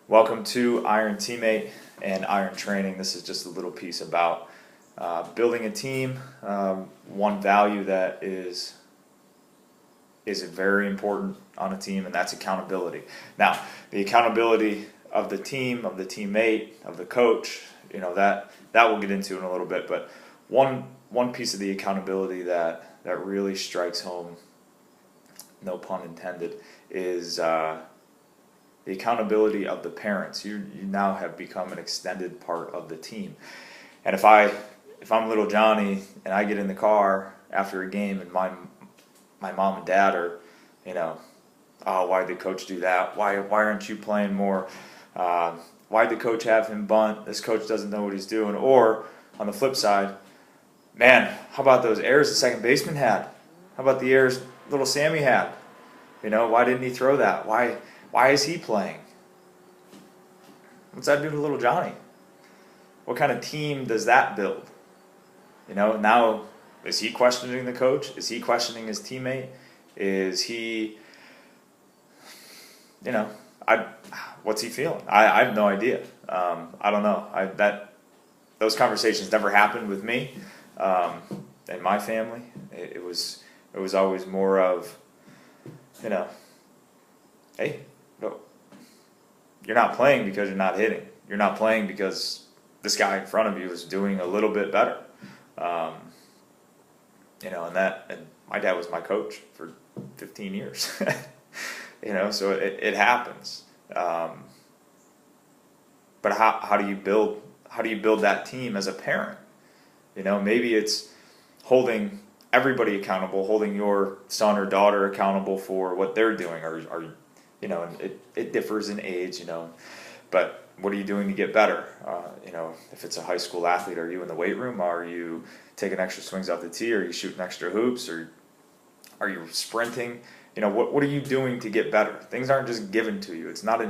Welcome to Iron Teammate and Iron Training. This is just a little piece about building a team. One value that is very important on a team, and that's accountability. Now, the accountability of the team, of the teammate, of the coach, that we'll get into in a little bit. But one piece of the accountability that really strikes home, no pun intended, is the accountability of the parents. You now have become an extended part of the team. And if I'm little Johnny and I get in the car after a game and my mom and dad are, oh, why did the coach do that? Why aren't you playing more? Why did the coach have him bunt? This coach doesn't know what he's doing. Or on the flip side, man, how about those errors the second baseman had? How about the errors little Sammy had? Why didn't he throw that? Why is he playing? What's that do to little Johnny? What kind of team does that build? Now, is he questioning the coach? Is he questioning his teammate? Is he, what's he feeling? I have no idea. I don't know. Those conversations never happened with me and my family. It was always more of, hey, no, you're not playing because you're not hitting. You're not playing because this guy in front of you is doing a little bit better. And my dad was my coach for 15 years. So it happens. But how do you build that team as a parent? Maybe it's holding everybody accountable, holding your son or daughter accountable for what they're doing, or and it differs in age, but what are you doing to get better? If it's a high school athlete, are you in the weight room? Are you taking extra swings off the tee? Are you shooting extra hoops? Or are you sprinting? What are you doing to get better? Things aren't just given to you. It's not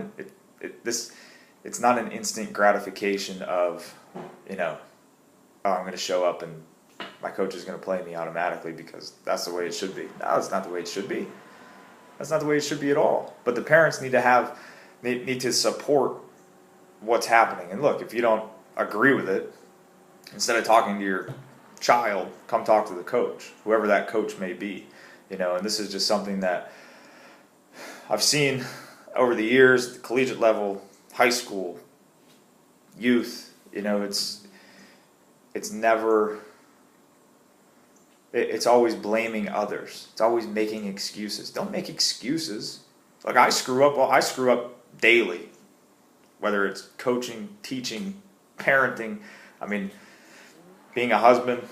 it's not an instant gratification of, oh, I'm going to show up and my coach is going to play me automatically because that's the way it should be. No, it's not the way it should be. That's not the way it should be at all. But the parents need to support what's happening. And look, if you don't agree with it, instead of talking to your child, come talk to the coach, whoever that coach may be. And this is just something that I've seen over the years, the collegiate level, high school, youth. It's always blaming others. It's always making excuses. Don't make excuses. Like, I screw up daily, whether it's coaching, teaching, parenting. I mean, being a husband,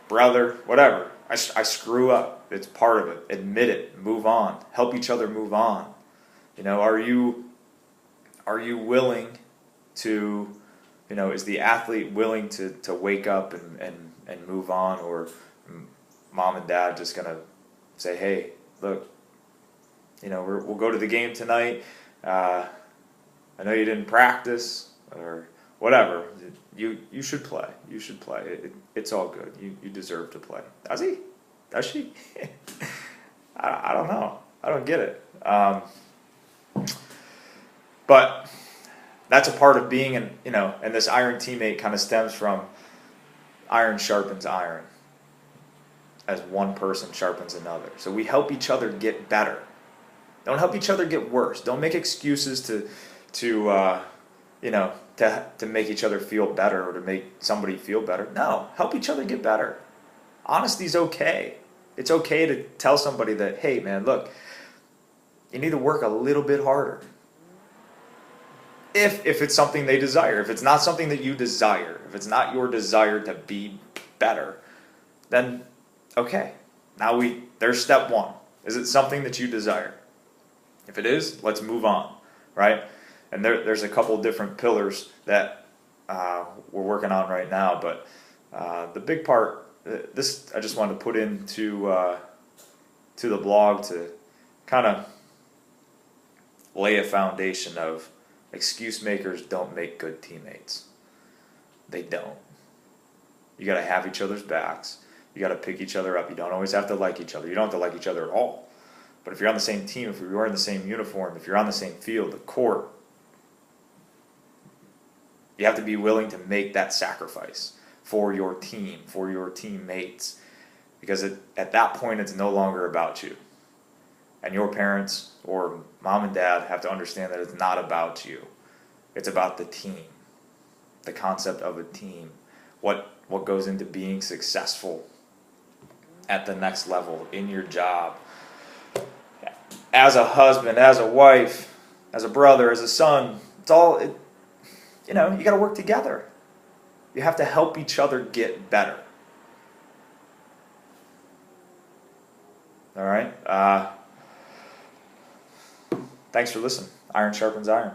brother, whatever. I screw up. It's part of it. Admit it. Move on. Help each other move on. Are you willing to, is the athlete willing to wake up and move on, or mom and dad just going to say, hey, look, we'll go to the game tonight. I know you didn't practice or whatever. You should play. You should play. It's all good. You deserve to play. Does he? Does she? I don't know. I don't get it. But that's a part of being and this iron teammate kind of stems from iron sharpens iron, as one person sharpens another. So we help each other get better. Don't help each other get worse. Don't make excuses to make each other feel better or to make somebody feel better. No, help each other get better. Honesty's okay. It's okay to tell somebody that, hey, man, look, you need to work a little bit harder. If it's something they desire. If it's not something that you desire, if it's not your desire to be better, then okay. Now there's step one. Is it something that you desire? If it is, let's move on, right? And there's a couple different pillars that we're working on right now, but the big part, this I just wanted to put into to the blog to kind of lay a foundation of excuse makers don't make good teammates. They don't. You got to have each other's backs. You got to pick each other up. You don't always have to like each other. You don't have to like each other at all. But if you're on the same team, if you're wearing the same uniform, if you're on the same field, the court, You have to be willing to make that sacrifice for your team, for your teammates, because at that point it's no longer about you. And your parents or mom and dad have to understand that it's not about you. It's about the team, the concept of a team, what goes into being successful at the next level in your job, as a husband, as a wife, as a brother, as a son. It's all, you got to work together. You have to help each other get better. All right. Thanks for listening. Iron sharpens iron.